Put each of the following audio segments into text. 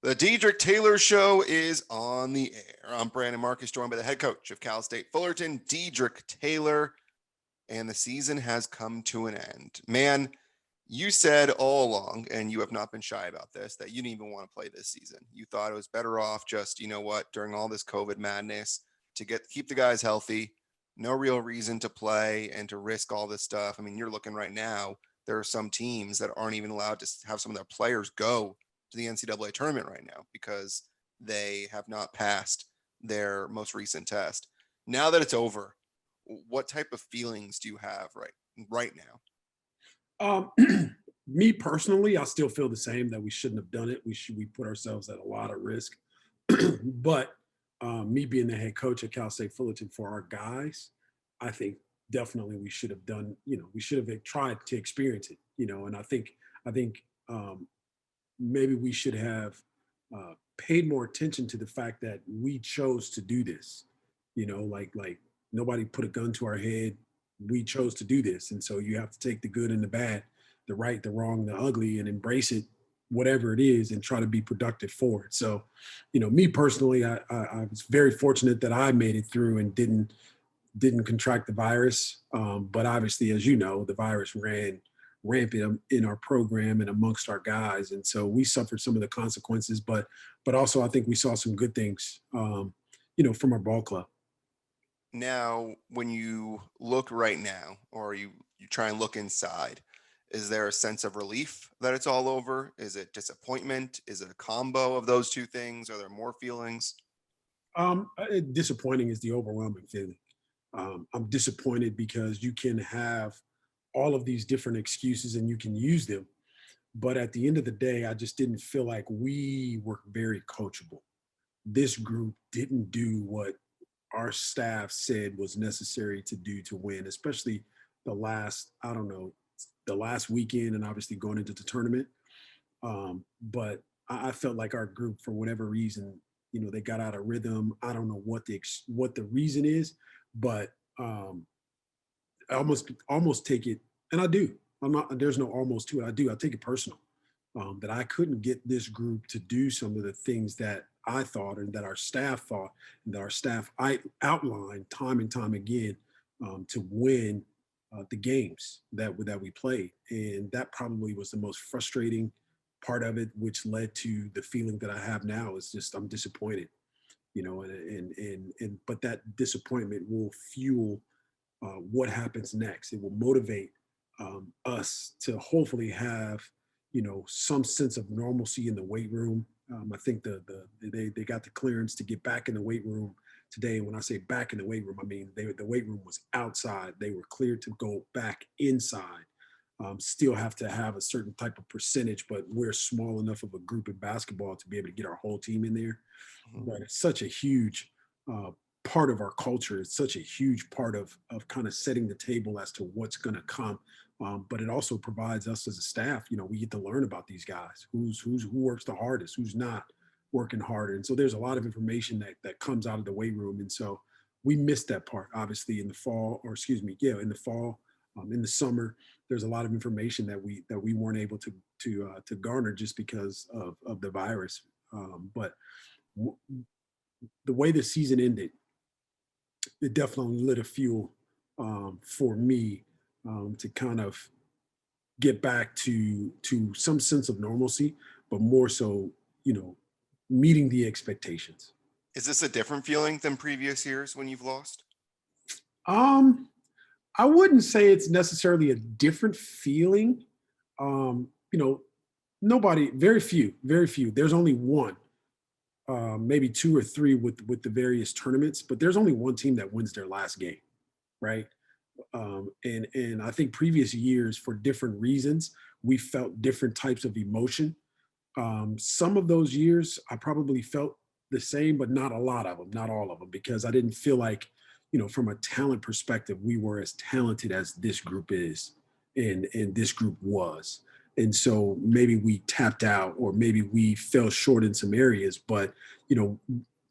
The Dedrique Taylor Show is on the air. I'm Brandon Marcus, joined by the head coach of Cal State Fullerton, Dedrique Taylor, and the season has come to an end. Man, you said all along, and you have not been shy about this, that you didn't even want to play this season. You thought it was better off just, during all this COVID madness, to keep the guys healthy. No real reason to play and to risk all this stuff. I mean, you're looking right now, there are some teams that aren't even allowed to have some of their players go to the NCAA tournament right now because they have not passed their most recent test. Now that it's over, what type of feelings do you have right now? Me personally, I still feel the same that we shouldn't have done it. We put ourselves at a lot of risk. But me being the head coach at Cal State Fullerton for our guys, I think definitely we should have done. We should have tried to experience it. And I think maybe we should have paid more attention to the fact that we chose to do this. Like nobody put a gun to our head. We chose to do this, and so you have to take the good and the bad, the right, the wrong, the ugly, and embrace it, whatever it is, and try to be productive for it. So, me personally, I was very fortunate that I made it through and didn't contract the virus. But obviously, as you know, the virus ran rampant in our program and amongst our guys, and so we suffered some of the consequences. But also, I think we saw some good things, from our ball club. Now, when you look right now, or you try and look inside, is there a sense of relief that it's all over? Is it disappointment? Is it a combo of those two things? Are there more feelings? Disappointing is the overwhelming feeling. I'm disappointed because you can have all of these different excuses and you can use them. But at the end of the day, I just didn't feel like we were very coachable. This group didn't do what our staff said was necessary to do to win, especially I don't know, the last weekend and obviously going into the tournament. But I felt like our group, for whatever reason, they got out of rhythm. I don't know what the reason is, but I almost take it, and I do. I'm not. There's no almost to it. I do. I take it personal that I couldn't get this group to do some of the things that I thought and that our staff thought and that our staff I outlined time and time again to win the games that we played, and that probably was the most frustrating part of it, which led to the feeling that I have now. Is just I'm disappointed, and but that disappointment will fuel what happens next. It will motivate us to hopefully have some sense of normalcy in the weight room. I think they got the clearance to get back in the weight room today. And when I say back in the weight room, I mean the weight room was outside. They were cleared to go back inside. Still have to have a certain type of percentage, but we're small enough of a group in basketball to be able to get our whole team in there. Mhm. But it's such a huge part of our culture. It's such a huge part of kind of setting the table as to what's going to come. But it also provides us as a staff, we get to learn about these guys, who works the hardest, who's not working harder. And so there's a lot of information that comes out of the weight room. And so we missed that part, obviously, in the fall, or excuse me, yeah, in the fall, in the summer. There's a lot of information that we weren't able to garner just because of the virus. But the way the season ended, it definitely lit a fuel for me to kind of get back to some sense of normalcy, but more so, meeting the expectations. Is this a different feeling than previous years when you've lost? Um, I wouldn't say it's necessarily a different feeling. You know, nobody, very few. There's only one, maybe two or three with the various tournaments, but there's only one team that wins their last game, right? And I think previous years, for different reasons, we felt different types of emotion. Some of those years, I probably felt the same, but not a lot of them, not all of them, because I didn't feel like, from a talent perspective, we were as talented as this group is, and this group was. And so maybe we tapped out, or maybe we fell short in some areas. But you know,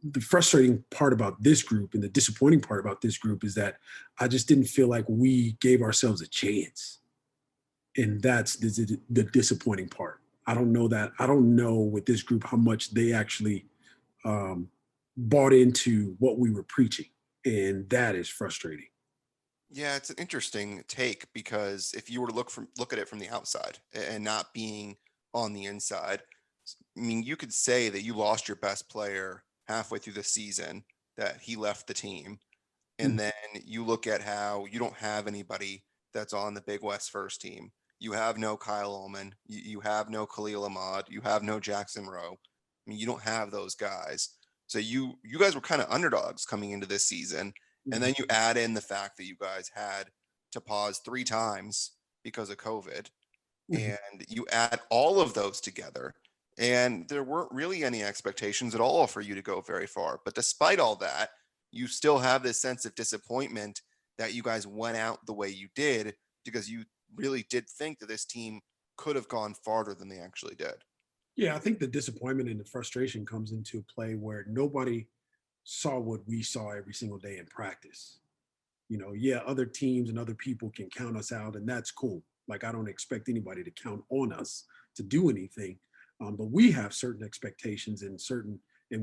the frustrating part about this group and the disappointing part about this group is that I just didn't feel like we gave ourselves a chance, and that's the disappointing part. I don't know that. I don't know with this group how much they actually um, bought into what we were preaching, and that is frustrating. Yeah, it's an interesting take because if you were to look at it from the outside and not being on the inside, I mean, you could say that you lost your best player halfway through the season, that he left the team. And Mhm. then you look at how you don't have anybody that's on the Big West first team. You have no Kyle Ullman. You have no Khalil Ahmad. You have no Jackson Rowe. I mean, you don't have those guys. So you guys were kind of underdogs coming into this season. And Mhm. then you add in the fact that you guys had to pause 3 times because of COVID. Mhm. And you add all of those together. And there weren't really any expectations at all for you to go very far. But despite all that, you still have this sense of disappointment that you guys went out the way you did because you really did think that this team could have gone farther than they actually did. Yeah, I think the disappointment and the frustration comes into play where nobody saw what we saw every single day in practice. Yeah, other teams and other people can count us out, and that's cool. Like, I don't expect anybody to count on us to do anything. But we have certain expectations and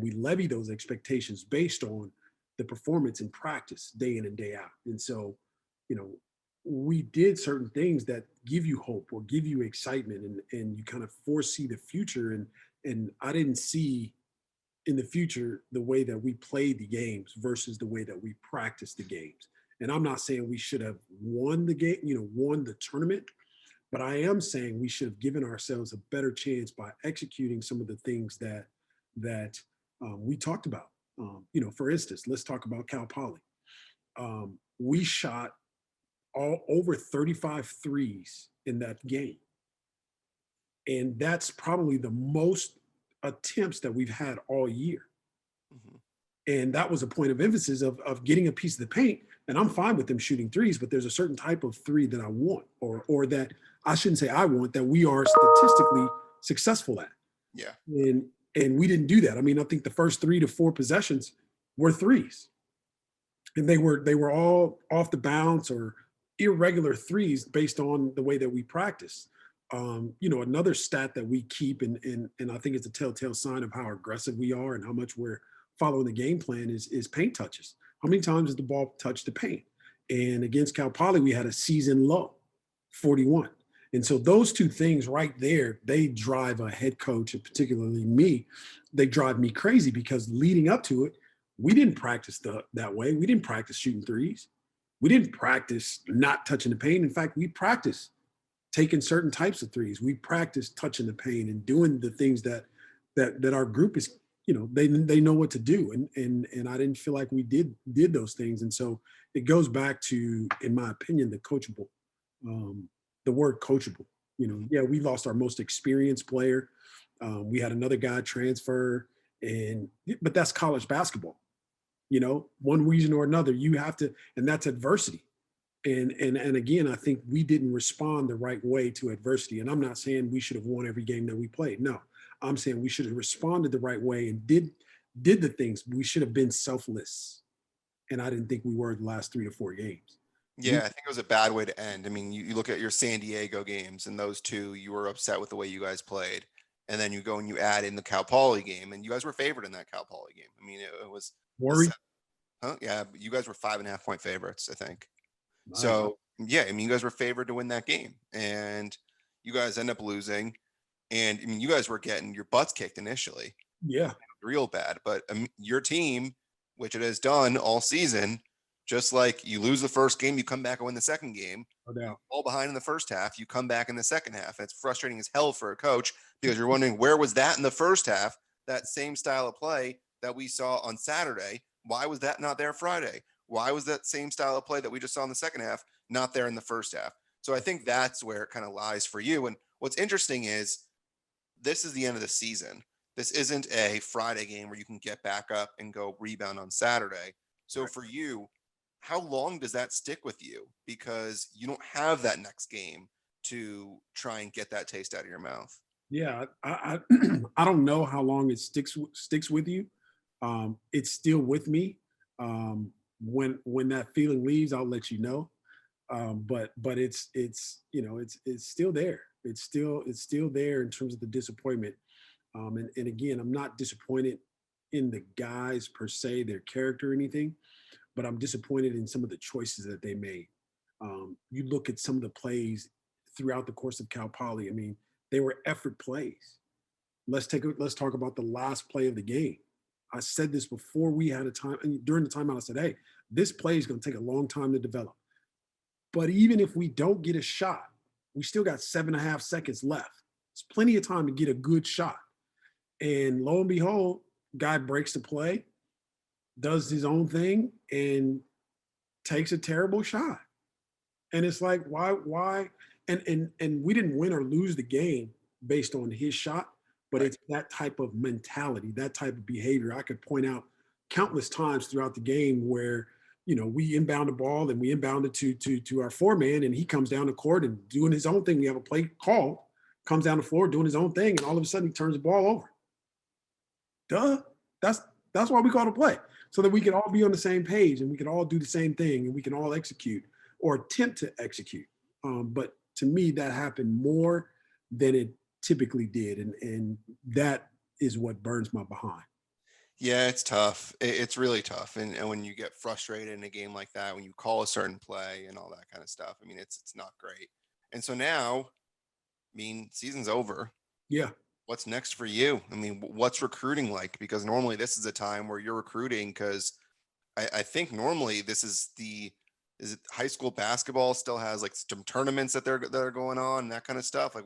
we levy those expectations based on the performance in practice day in and day out. And so, you know, we did certain things that give you hope or give you excitement, and you kind of foresee the future. And I didn't see in the future the way that we played the games versus the way that we practiced the games. And I'm not saying we should have won the game, won the tournament, but I am saying we should have given ourselves a better chance by executing some of the things that we talked about. For instance, let's talk about Cal Poly. We shot all over 35 threes in that game, and that's probably the most attempts that we've had all year. Mhm. And that was a point of emphasis of getting a piece of the paint. And I'm fine with them shooting threes, but there's a certain type of three that I want, or that I shouldn't say I want, that we are statistically successful at. Yeah. And we didn't do that. I mean, I think the first 3 to 4 possessions were threes, and they were all off the bounce or irregular threes based on the way that we practice. Another stat that we keep, and I think it's a telltale sign of how aggressive we are and how much we're following the game plan is paint touches. How many times does the ball touch the paint? And against Cal Poly, we had a season low, 41. And so those two things right there, they drive a head coach, and particularly me, they drive me crazy because leading up to it, we didn't practice that way. We didn't practice shooting threes. We didn't practice not touching the paint. In fact, we practiced taking certain types of threes. We practiced touching the paint and doing the things that our group is, they know what to do. And I didn't feel like we did those things. And so it goes back to, in my opinion, um, the word coachable. Mhm. Yeah, we lost our most experienced player. We had another guy transfer, but that's college basketball. One reason or another, you have to, and that's adversity. And again, I think we didn't respond the right way to adversity. And I'm not saying we should have won every game that we played. No, I'm saying we should have responded the right way and did the things. We should have been selfless. And I didn't think we were the last 3 to 4 games. Yeah, We I think it was a bad way to end. I mean, you look at your San Diego games and those two, you were upset with the way you guys played. And then you go and you add in the Cal Poly game, and you guys were favored in that Cal Poly game. I mean, it was a worry. set, huh? Yeah, but you guys were 5.5 point favorites, I think. My God. So yeah, I mean, you guys were favored to win that game, and you guys end up losing. And I mean, you guys were getting your butts kicked initially, Yeah. real bad. But your team, which it has done all season, just like you lose the first game, you come back and win the second game. No You doubt. fall behind in the first half, you come back in the second half. And it's frustrating as hell for a coach because you're wondering where was that in the first half, that same style of play that we saw on Saturday. Why was that not there Friday? Why was that same style of play that we just saw in the second half not there in the first half? So I think that's where it kind of lies for you. And what's interesting is this is the end of the season. This isn't a Friday game where you can get back up and go rebound on Saturday. So Right. for you, how long does that stick with you? Because you don't have that next game to try and get that taste out of your mouth. Yeah. I don't know how long it sticks with you. It's still with me. When that feeling leaves, I'll let you know. But it's still there. It's still there in terms of the disappointment. And again, I'm not disappointed in the guys per se, their character or anything, but I'm disappointed in some of the choices that they made. You look at some of the plays throughout the course of Cal Poly. I mean, they were effort plays. Let's talk about the last play of the game. I said this before we had a time, and during the timeout, I said, "Hey, this play is going to take a long time to develop. But even if we don't get a shot, we still got 7.5 seconds left. It's plenty of time to get a good shot." And lo and behold, guy breaks the play, does his own thing, and takes a terrible shot. And it's like, why? And we didn't win or lose the game based on his shot, but Right. it's that type of mentality, that type of behavior. I could point out countless times throughout the game where we inbound the ball and we inbound it to our four-man, and he comes down the court and doing his own thing. We have a play call, comes down the floor doing his own thing, and all of a sudden he turns the ball over. Duh. That's that's why we call the play. So that we can all be on the same page and we can all do the same thing and we can all execute or attempt to execute. But to me, that happened more than it typically did. And that is what burns my behind. Yeah, it's tough. It's really tough. And when you get frustrated in a game like that, when you call a certain play and all that kind of stuff, I mean, it's not great. And so now, I mean, season's over. Yeah. What's next for you? I mean, what's recruiting like? Because normally this is a time where you're recruiting because I think normally this is is it high school basketball still has like some tournaments that are going on and that kind of stuff. Like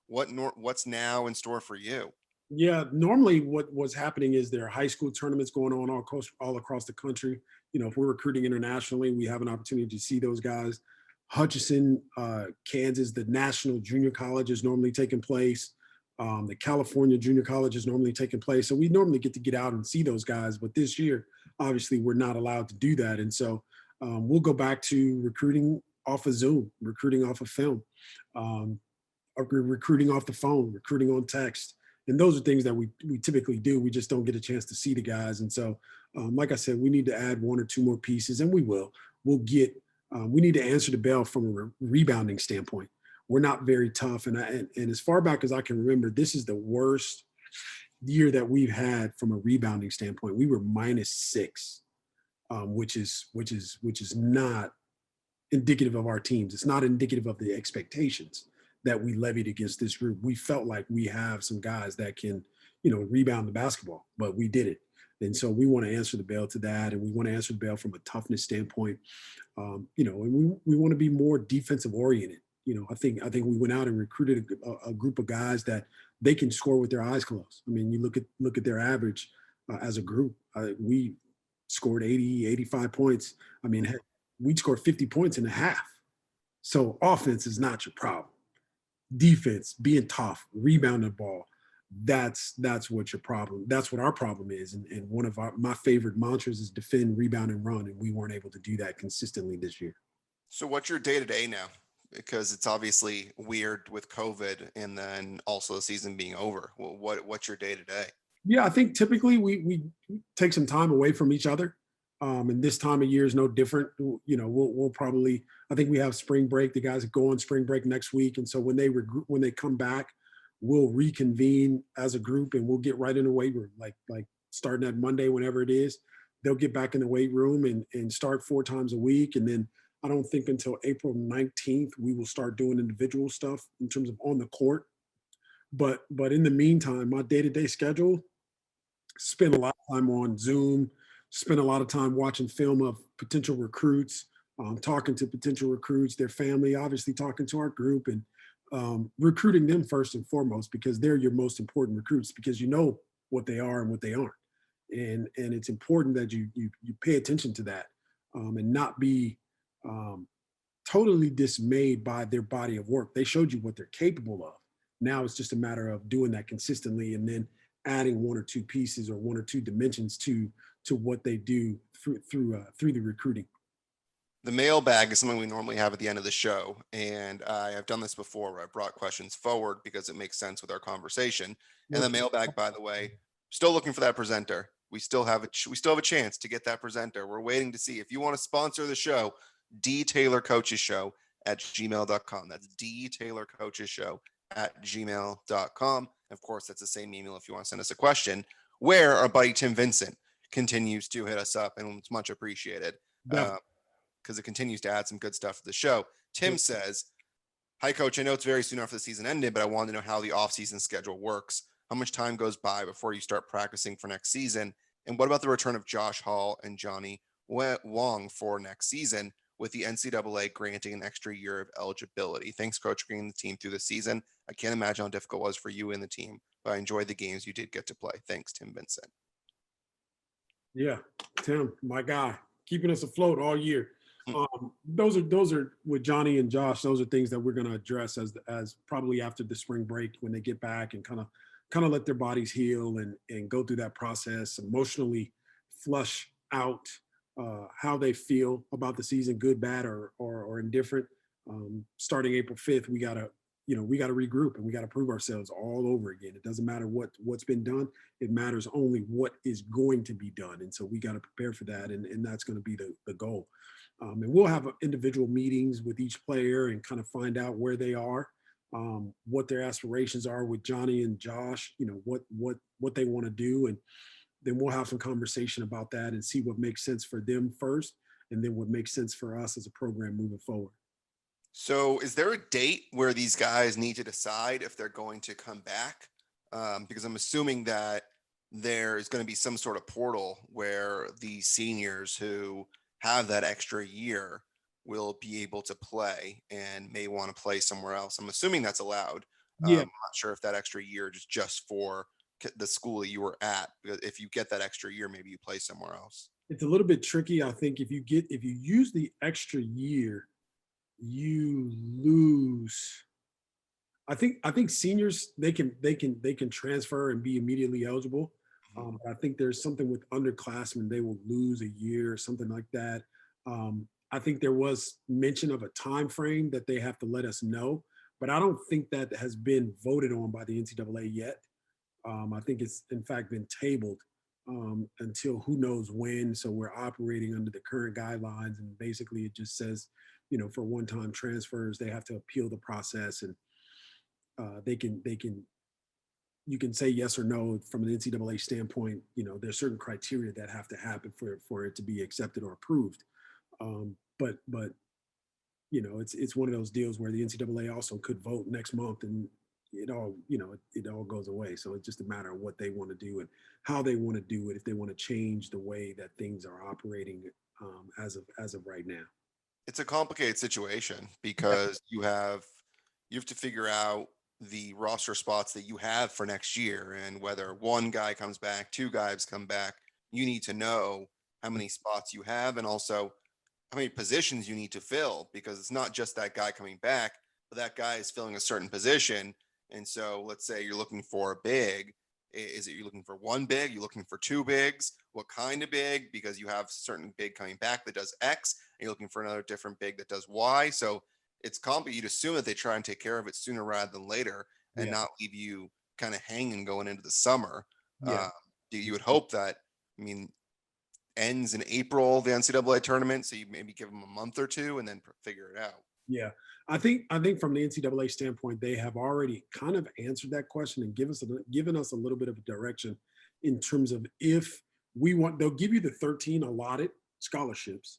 what's now in store for you? Yeah, normally what was happening is there are high school tournaments going on all across the country. If we're recruiting internationally, we have an opportunity to see those guys. Hutchinson, Kansas, the National Junior College is normally taking place. The California Junior College is normally taking place. So we normally get out and see those guys. But this year, obviously, we're not allowed to do that. And so we'll go back to recruiting off of Zoom, recruiting off of film. Um, recruiting off the phone, recruiting on text. And those are things that we typically do. We just don't get a chance to see the guys. And so, like I said, we need to add one or two more pieces, and we will. We'll get. We need to answer the bell from a rebounding standpoint. We're not very tough, and as far back as I can remember, this is the worst year that we've had from a rebounding standpoint. We were -6, which is not indicative of our teams. It's not indicative of the expectations that we levied against this group. We felt like we have some guys that can, rebound the basketball, but we did it. And so we want to answer the bell to that, and we want to answer the bell from a toughness standpoint. And we want to be more defensive oriented. I think we went out and recruited a group of guys that they can score with their eyes closed. I mean, you look at their average as a group. We scored 80, 85 points. I mean, heck, we'd score 50 points in a half. So offense is not your problem. Defense, being tough, rebounding the ball, that's what your problem. That's what our problem is. And one of my favorite mantras is defend, rebound, and run. And we weren't able to do that consistently this year. So what's your day to day now? Because it's obviously weird with COVID and then also the season being over. What's your day to day? Yeah, I think typically we take some time away from each other. And this time of year is no different. We'll probably. I think we have spring break. The guys go on spring break next week, and so when they come back, we'll reconvene as a group and we'll get right in the weight room, like starting at Monday, whenever it is. They'll get back in the weight room and start 4 times a week, and then I don't think until April 19th we will start doing individual stuff in terms of on the court. But in the meantime, my day-to-day schedule, spend a lot of time on Zoom, spend a lot of time watching film of potential recruits, talking to potential recruits, their family, obviously talking to our group, and recruiting them first and foremost, because they're your most important recruits, because you know what they are and what they aren't. And it's important that you pay attention to that, and not be um, totally dismayed by their body of work. They showed you what they're capable of. Now it's just a matter of doing that consistently and then adding one or two pieces or one or two dimensions to what they do through the recruiting. The mailbag is something we normally have at the end of the show, and I have done this before where I brought questions forward because it makes sense with our conversation. And the Okay. mailbag, by the way, still looking for that presenter. We still have a chance to get that presenter. We're waiting to see if you want to sponsor the show. dtaylorcoachesshow@gmail.com. That's dtaylorcoachesshow@gmail.com. Of course, that's the same email if you want to send us a question, where our buddy Tim Vincent continues to hit us up, and it's much appreciated Definitely. because it continues to add some good stuff to the show. Tim says, "Hi, Coach. I know it's very soon after the season ended, but I wanted to know how the offseason schedule works. How much time goes by before you start practicing for next season? And what about the return of Josh Hall and Johnny Wong for next season, with the NCAA granting an extra year of eligibility? Thanks, Coach, for bringing the team through the season. I can't imagine how difficult it was for you and the team, but I enjoyed the games you did get to play. Thanks, Tim Vincent." Yeah, Tim, my guy, keeping us afloat all year. Hmm. Those are with Johnny and Josh. Those are things that we're going to address as probably after the spring break when they get back and kind of let their bodies heal and go through that process, emotionally flush out how they feel about the season, good, bad, or indifferent. Starting April 5th, we got to regroup and we got to prove ourselves all over again. It doesn't matter what's been done. It matters only what is going to be done. And so we got to prepare for that. And that's going to be the goal. And we'll have individual meetings with each player and kind of find out where they are, what their aspirations are with Johnny and Josh, what they want to do. And then we'll have some conversation about that and see what makes sense for them first, and then what makes sense for us as a program moving forward. So, is there a date where these guys need to decide if they're going to come back? Because I'm assuming that there is going to be some sort of portal where the seniors who have that extra year will be able to play and may want to play somewhere else. I'm assuming that's allowed. Yeah, I'm not sure if that extra year is just for the school that you were at. Because if you get that extra year, maybe you play somewhere else. it's a little bit tricky. I think if you use the extra year, you lose. I think seniors they can transfer and be immediately eligible. Mhm. But I think there's something with underclassmen, they will lose a year or something like that. I think there was mention of a time frame that they have to let us know, but I don't think that has been voted on by the NCAA yet. I think it's in fact been tabled until who knows when. So we're operating under the current guidelines, and basically it just says, for one-time transfers, they have to appeal the process, and they can you can say yes or no from an NCAA standpoint. There's certain criteria that have to happen for it to be accepted or approved. But it's one of those deals where the NCAA also could vote next month, and it all goes away. So it's just a matter of what they want to do and how they want to do it. If they want to change the way that things are operating as of right now. It's a complicated situation Yeah, because you have to figure out the roster spots that you have for next year, and whether one guy comes back, two guys come back. You need to know how many spots you have, and also how many positions you need to fill, because it's not just that guy coming back, but that guy is filling a certain position. And so let's say you're looking for a big. Is it you're looking for one big? You're looking for two bigs? What kind of big? Because you have certain big coming back that does X, and you're looking for another different big that does Y. So it's complicated. You'd assume that they try and take care of it sooner rather than later and yeah, not leave you kind of hanging going into the summer. yeah. Uh, you would hope that, I mean, ends in April, the NCAA tournament. So you maybe give them a month or two and then figure it out. Yeah, I think from the NCAA standpoint, they have already kind of answered that question and given us a little bit of a direction in terms of if we want. They'll give you the 13 allotted scholarships,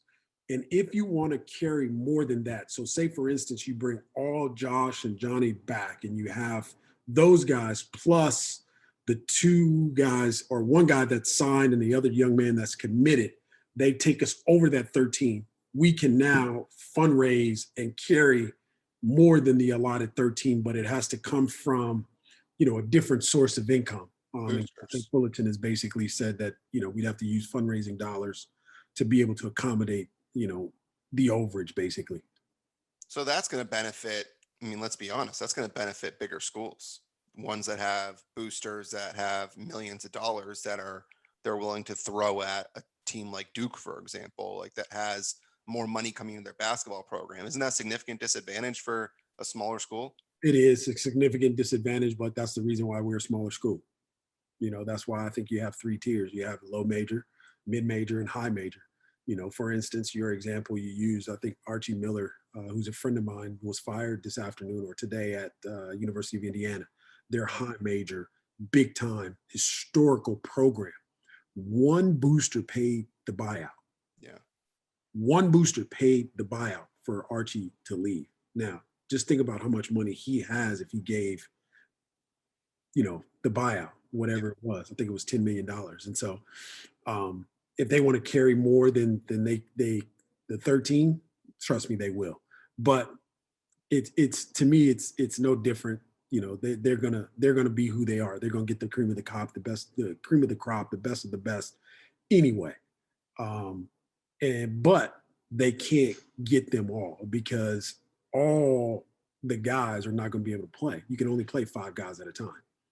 and if you want to carry more than that, so say for instance you bring all Josh and Johnny back, and you have those guys plus the two guys or one guy that's signed and the other young man that's committed, they take us over that 13. We can now fundraise and carry more than the allotted 13, but it has to come from, a different source of income. And I think Boosters. Fullerton has basically said that, we'd have to use fundraising dollars to be able to accommodate, the overage basically. So that's going to benefit. I mean, let's be honest, that's going to benefit bigger schools, ones that have boosters that have millions of dollars that they're willing to throw at a team like Duke, for example, like that has more money coming into their basketball program. Isn't that a significant disadvantage for a smaller school? It is a significant disadvantage, but that's the reason why we're a smaller school. That's why I think you have three tiers. You have low major, mid major, and high major. For instance, your example you used, I think Archie Miller, who's a friend of mine, was fired this afternoon or today at University of Indiana. Their high major, big time, historical program. One booster paid the buyout. Yeah. One booster paid the buyout for Archie to leave. Now, just think about how much money he has if he gave, the buyout, Yeah. whatever it was. I think it was $10 million. And so, if they want to carry more than the 13, trust me, they will. But it's to me, it's no different. They're gonna be who they are. They're gonna get the cream of the crop, the cream of the crop, the best of the best anyway. Um, but they can't get them all because all the guys are not going to be able to play. You can only play five guys at a time.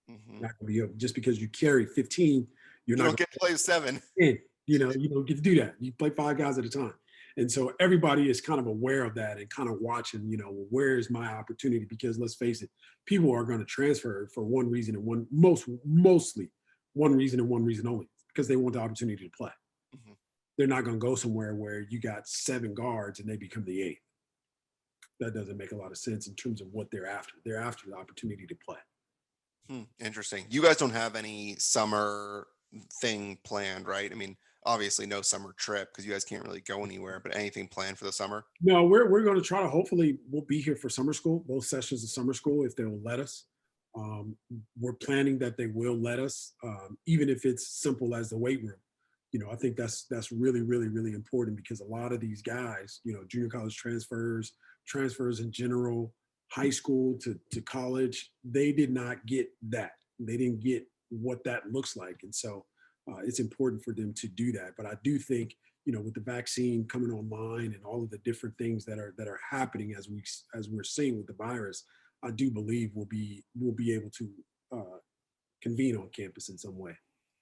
Hmm. Not going to be able, just because you carry 15, you're You not don't going get to play 7. to in. You don't get to do that. You play five guys at a time. And so everybody is kind of aware of that and kind of watching, where is my opportunity? Because let's face it, people are going to transfer for one reason and mostly one reason and one reason only, because they want the opportunity to play. Hmm. They're not going to go somewhere where you got 7 guards and they become the 8th. That doesn't make a lot of sense in terms of what they're after. They're after the opportunity to play. Interesting. You guys don't have any summer thing planned, right? I mean, obviously no summer trip because you guys can't really go anywhere, but anything planned for the summer? No, we're going to try to, hopefully we'll be here for summer school, both sessions of summer school, if they'll let us. Um, we're planning that they will let us, even if it's simple as the weight room. I think that's really, really, really important, because a lot of these guys, junior college transfers in general, high school to college, they did not get that. They didn't get what that looks like. And so it's important for them to do that. But I do think, with the vaccine coming online and all of the different things that are happening as we're seeing with the virus, I do believe we'll be able to uh, convene on campus in some way.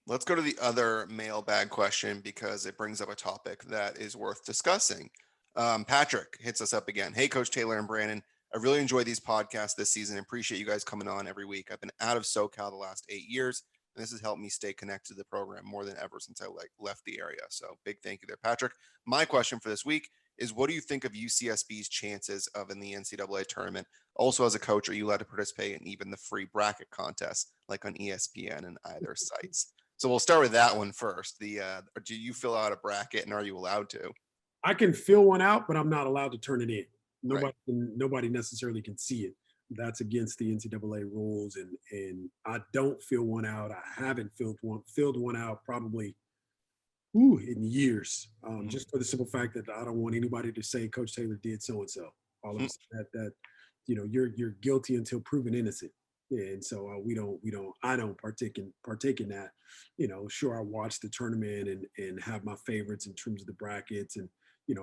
Let's go to the other mailbag question because it brings up a topic that is worth discussing. Patrick hits us up again. Hey, Coach Taylor and Brandon. I really enjoy these podcasts this season. Appreciate you guys coming on every week. I've been out of SoCal the last 8 years, and this has helped me stay connected to the program more than ever since I left the area. So big thank you there, Patrick. My question for this week is, what do you think of UCSB's chances of in the NCAA tournament? Also, as a coach, are you allowed to participate in even the free bracket contests like on ESPN and either sites? So we'll start with that one first. Do you fill out a bracket, and are you allowed to? I can fill one out, but I'm not allowed to turn it in. Right. Nobody necessarily can see it. That's against the NCAA rules, and I don't fill one out. I haven't filled one out probably in years, Mhm. just for the simple fact that I don't want anybody to say Coach Taylor did so and so. All of a sudden, that you're guilty until proven innocent. And so I don't partake in that. Sure, I watch the tournament and have my favorites in terms of the brackets. And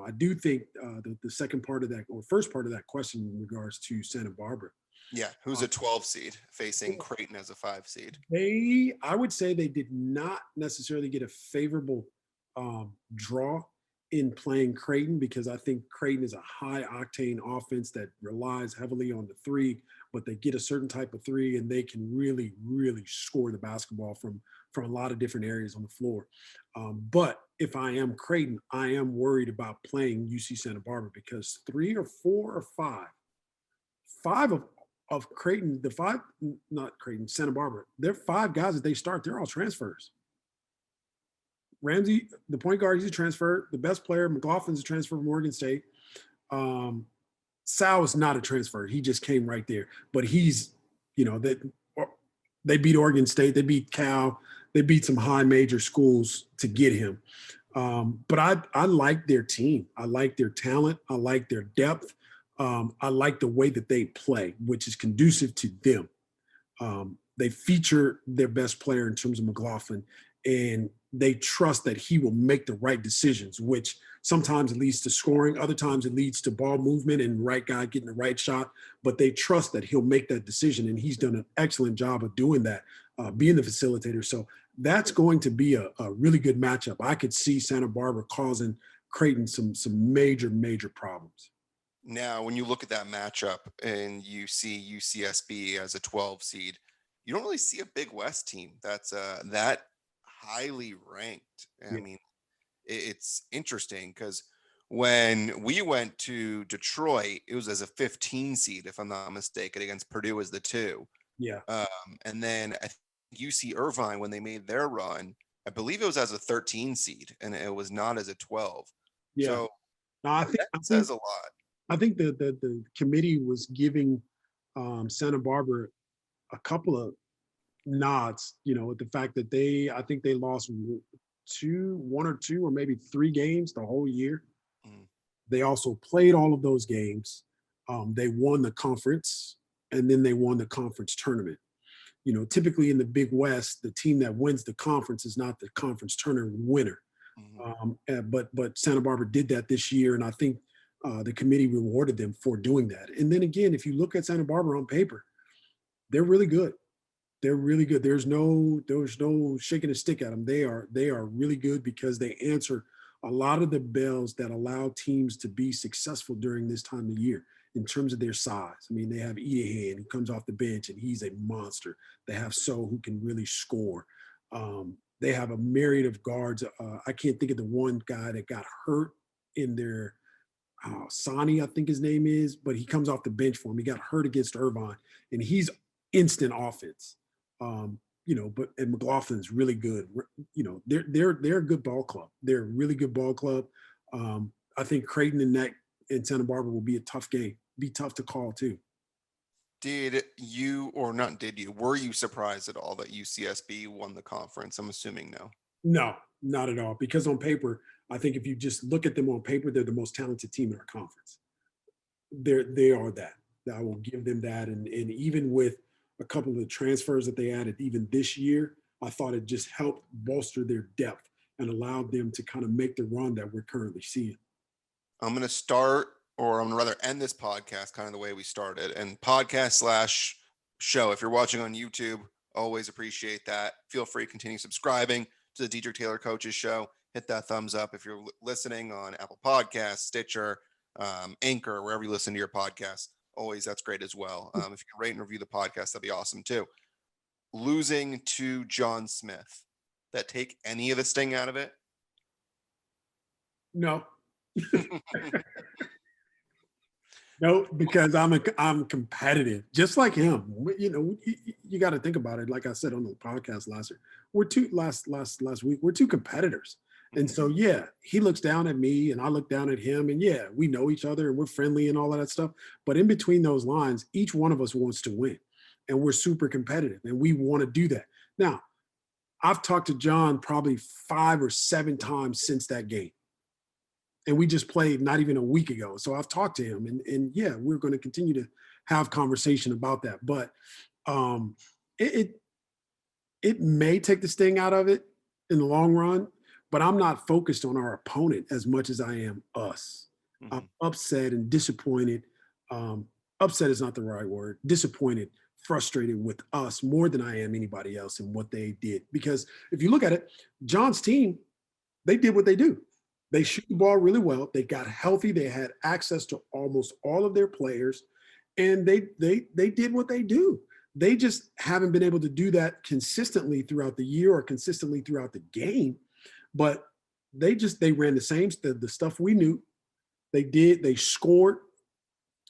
I do think the second part of that, or first part of that question, in regards to Santa Barbara, Yeah, who's uh, a 12 seed facing Creighton as a 5 seed? I would say they did not necessarily get a favorable draw in playing Creighton, because I think Creighton is a high octane offense that relies heavily on the three, but they get a certain type of three and they can really, really score the basketball from a lot of different areas on the floor. But if I am Creighton, I am worried about playing UC Santa Barbara, because 5 of Creighton, not Creighton, Santa Barbara, they're 5 guys that they start. They're all transfers. Ramsey, the point guard, he's a transfer. The best player, McLaughlin's a transfer from Oregon State. Um, Sal is not a transfer. He just came right there. But he's, that they beat Oregon State, they beat Cal, they beat some high major schools to get him. But I like their team. I like their talent. I like their depth. I like the way that they play, which is conducive to them. They feature their best player in terms of McLaughlin, and they trust that he will make the right decisions, which sometimes it leads to scoring, other times it leads to ball movement and right guy getting the right shot. But they trust that he'll make that decision, and he's done an excellent job of doing that, being the facilitator. So that's going to be a really good matchup. I could see Santa Barbara causing Creighton some major problems. Now, when you look at that matchup and you see UCSB as a 12 seed, you don't really see a Big West team that's that highly ranked. I Yeah. mean, it's interesting because when we went to Detroit, it was as a 15 seed, if I'm not mistaken, against Purdue as the 2. Yeah. And then I think UC Irvine, when they made their run, I believe it was as a 13 seed and it was not as a 12. Yeah. So No, I think that I think says a lot. I think the committee was giving Santa Barbara a couple of nods, with the fact that I think they lost one or two, or maybe three games the whole year. Mm, They also played all of those games. They won the conference, and then they won the conference tournament. Typically in the Big West, the team that wins the conference is not the conference tournament winner. mhm. But Santa Barbara did that this year, and I think the committee rewarded them for doing that. And then again, if you look at Santa Barbara on paper, they're really good. They're really good. There's no shaking a stick at them. They are really good because they answer a lot of the bells that allow teams to be successful during this time of year in terms of their size. I mean, they have Edahan who comes off the bench and he's a monster. They have So who can really score. They have a myriad of guards. I can't think of the one guy that got hurt in their Sani, I think his name is, but he comes off the bench for him. He got hurt against Irvine, and he's instant offense. But and McLaughlin's really good. They're a good ball club. They're a really good ball club. I think Creighton and Santa Barbara will be a tough game. Be tough to call too. Did you, or not did you, were you surprised at all that UCSB won the conference? I'm assuming no. No, not at all. Because on paper, I think if you just look at them on paper, they're the most talented team in our conference. They are that. I will give them that. And even with a couple of the transfers that they added, even this year, I thought it just helped bolster their depth and allowed them to kind of make the run that we're currently seeing. I'm going to start, or I'm going to rather end this podcast kind of the way we started, and podcast slash show. If you're watching on YouTube, always appreciate that. Feel free to continue subscribing to the Dedrique Taylor Coaches Show. Hit that thumbs up. If you're listening on Apple Podcasts, Stitcher, Anchor, wherever you listen to your podcasts, always that's great as well. If you can rate and review the podcast, that'd be awesome too. Losing to John Smith, that take any of the sting out of it? No, no, because I'm competitive, just like him. You got to think about it. Like I said on the podcast last week, we're two competitors. And so, yeah, he looks down at me and I look down at him, and yeah, we know each other and we're friendly and all of that stuff. But in between those lines, each one of us wants to win, and we're super competitive and we want to do that. Now, I've talked to John probably 5 or 7 times since that game, and we just played not even a week ago. So I've talked to him, and yeah, we're going to continue to have conversation about that. But um, it it may take the sting out of it in the long run, but I'm not focused on our opponent as much as I am us. I'm Mhm. upset and disappointed. Upset is not the right word. Disappointed, frustrated with us more than I am anybody else and what they did. Because if you look at it, John's team, they did what they do. They shoot the ball really well. They got healthy. They had access to almost all of their players, and they did what they do. They just haven't been able to do that consistently throughout the year or consistently throughout the game. But they ran the stuff we knew. They scored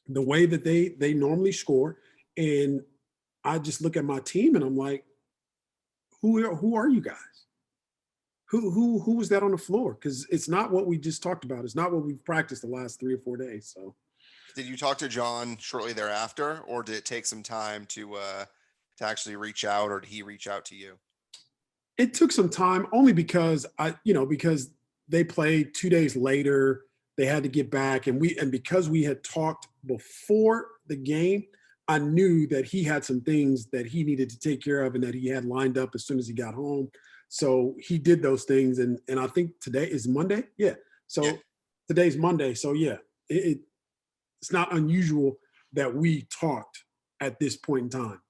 the way that they normally score. And I just look at my team and I'm like, who are you guys? Who was that on the floor? Because it's not what we just talked about. It's not what we've practiced the last 3 or 4 days. So Did you talk to John shortly thereafter, or did it take some time to actually reach out, or did he reach out to you? it took some time, only because because they played 2 days later. They had to get back, and because we had talked before the game, I knew that he had some things that he needed to take care of and that he had lined up as soon as he got home. So he did those things, and I think today is Monday. Yeah. Yeah. So today's Monday. So yeah, it's not unusual that we talked at this point in time.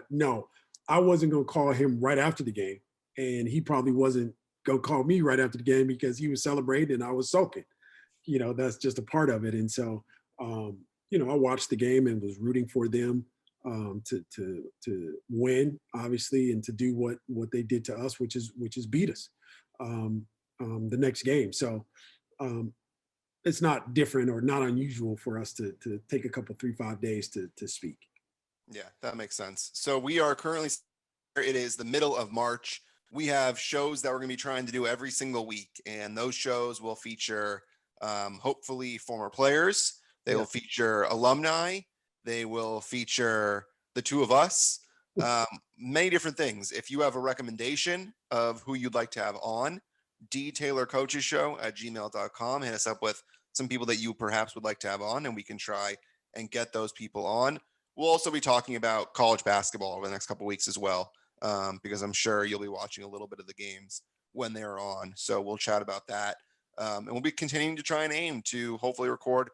No, I wasn't going to call him right after the game, and he probably wasn't going to call me right after the game because he was celebrating and I was soaking. That's just a part of it. And so, I watched the game and was rooting for them to win, obviously, and to do what they did to us, which is beat us. the next game. So um, it's not different or not unusual for us to take a couple 3-5 days to speak. Yeah, that makes sense. So we are currently, it is the middle of March. We have shows that we're going to be trying to do every single week, and those shows will feature hopefully former players. They Yeah. will feature alumni. They will feature the two of us. Um, Many different things. If you have a recommendation of who you'd like to have on, dtaylorcoachesshow@gmail.com. Hit us up with some people that you perhaps would like to have on, and we can try and get those people on. We'll also be talking about college basketball over the next couple weeks as well, because I'm sure you'll be watching a little bit of the games when they're on. So we'll chat about that. And we'll be continuing to try and aim to hopefully record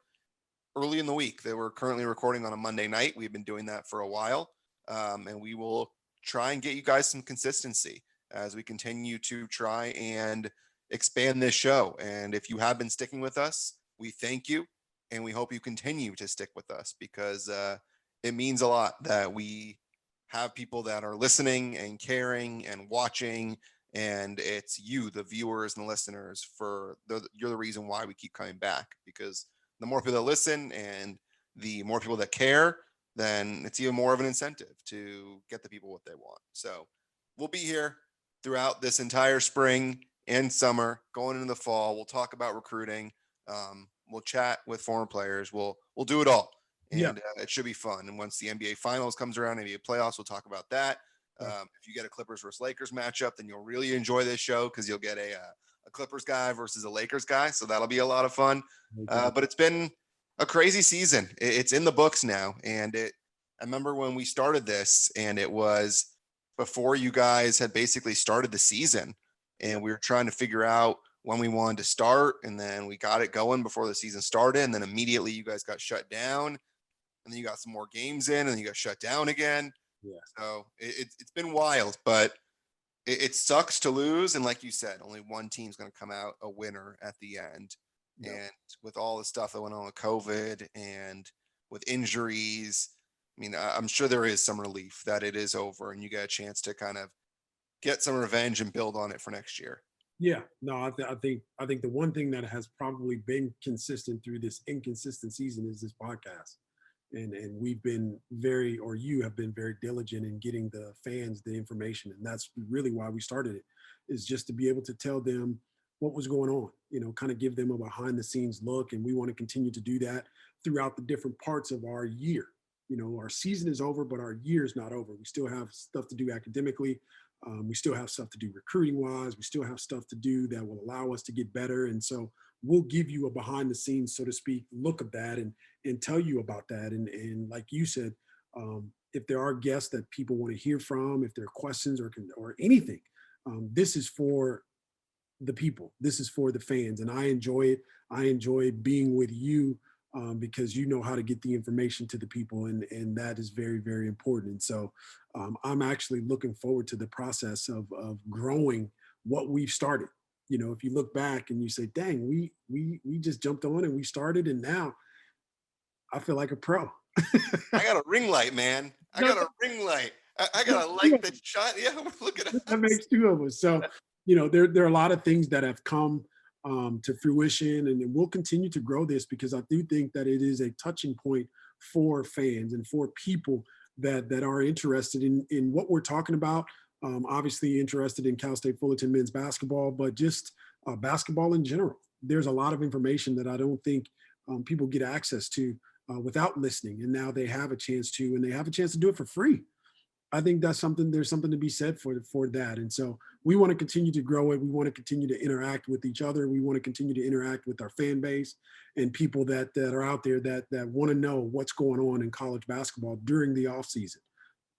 early in the week. They were currently recording on a Monday night. We've been doing that for a while. And we will try and get you guys some consistency as we continue to try and expand this show. And if you have been sticking with us, we thank you. And we hope you continue to stick with us because it means a lot that we have people that are listening and caring and watching. And it's you, the viewers and the listeners, you're the reason why we keep coming back, because the more people that listen and the more people that care, then it's even more of an incentive to get the people what they want. So we'll be here throughout this entire spring and summer, going into the fall. We'll talk about recruiting. We'll chat with former players. We'll do it all, Yeah. and it should be fun. And once the NBA Finals comes around, NBA playoffs, we'll talk about that. If you get a Clippers versus Lakers matchup, then you'll really enjoy this show because you'll get a Clippers guy versus a Lakers guy. So that'll be a lot of fun. But it's been a crazy season. It's in the books now. And I remember when we started this, and it was before you guys had basically started the season, and we were trying to figure out when we wanted to start. And then we got it going before the season started. And then immediately you guys got shut down. And then you got some more games in, and then you got shut down again. Yeah. So it's been wild, but it sucks to lose. And like you said, only one team's going to come out a winner at the end. Yep. And with all the stuff that went on with COVID and with injuries, I mean, I'm sure there is some relief that it is over and you get a chance to kind of get some revenge and build on it for next year. Yeah, no, I think the one thing that has probably been consistent through this inconsistent season is this podcast, and we've been very, or you have been very diligent in getting the fans the information, and that's really why we started it, is just to be able to tell them what was going on, kind of give them a behind the scenes look, and we want to continue to do that throughout the different parts of our year. Our season is over, but our year is not over. We still have stuff to do academically. We still have stuff to do recruiting wise. We still have stuff to do that will allow us to get better. And so we'll give you a behind the scenes, so to speak, look of that and tell you about that. And like you said, if there are guests that people want to hear from, if there are questions or anything, this is for the people. This is for the fans. And I enjoy it. I enjoy being with you because you know how to get the information to the people. And that is very, very important. And so I'm actually looking forward to the process of growing what we've started. If you look back and you say, dang, we just jumped on and we started, and now I feel like a pro. I got a ring light, man. I No, got a ring light. I got a two light of that us. shot. Yeah, look at That us. makes two of us. So, there are a lot of things that have come to fruition, and we'll continue to grow this because I do think that it is a touching point for fans and for people that are interested in what we're talking about. Obviously, interested in Cal State Fullerton men's basketball, but just basketball in general. There's a lot of information that I don't think people get access to without listening, and now they have a chance to, and they have a chance to do it for free. I think there's something to be said for that. And so we want to continue to grow it. We want to continue to interact with each other. We want to continue to interact with our fan base and people that are out there that want to know what's going on in college basketball during the off season.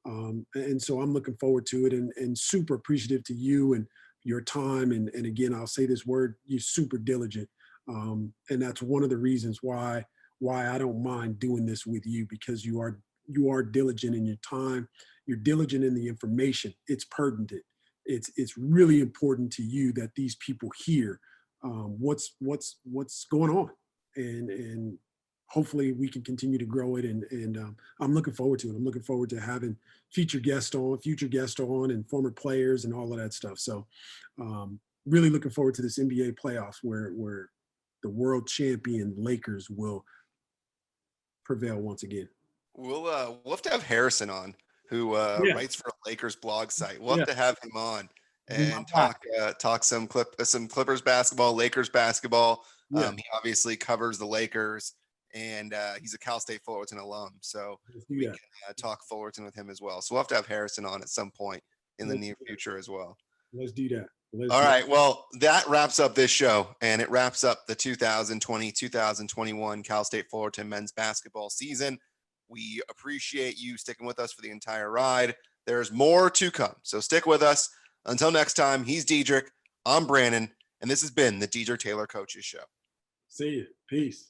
And so I'm looking forward to it, and super appreciative to you and your time. And again, I'll say this word: you're super diligent, and that's one of the reasons why I don't mind doing this with you, because you are diligent in your time. You're diligent in the information. It's pertinent. It's really important to you that these people hear what's going on, and hopefully we can continue to grow it. And I'm looking forward to it. I'm looking forward to having future guests on, and former players and all of that stuff. So really looking forward to this NBA playoffs where the world champion Lakers will prevail once again. We'll have to have Harrison on, who Yeah, writes for a Lakers blog site. We'll have yeah. to have him on Be my and guy. talk some Clippers basketball, Lakers basketball. Yeah, He obviously covers the Lakers, and he's a Cal State Fullerton alum, so let's do we that. can talk Fullerton with him as well. So we'll have to have Harrison on at some point in the Let's, near future as well. let's do that. Let's All do. right. Well, that wraps up this show, and it wraps up the 2020-2021 Cal State Fullerton men's basketball season. We appreciate you sticking with us for the entire ride. There's more to come, so stick with us. Until next time, he's Dedrique, I'm Brandon, and this has been the Dedrique Taylor Coaches Show. See you. Peace.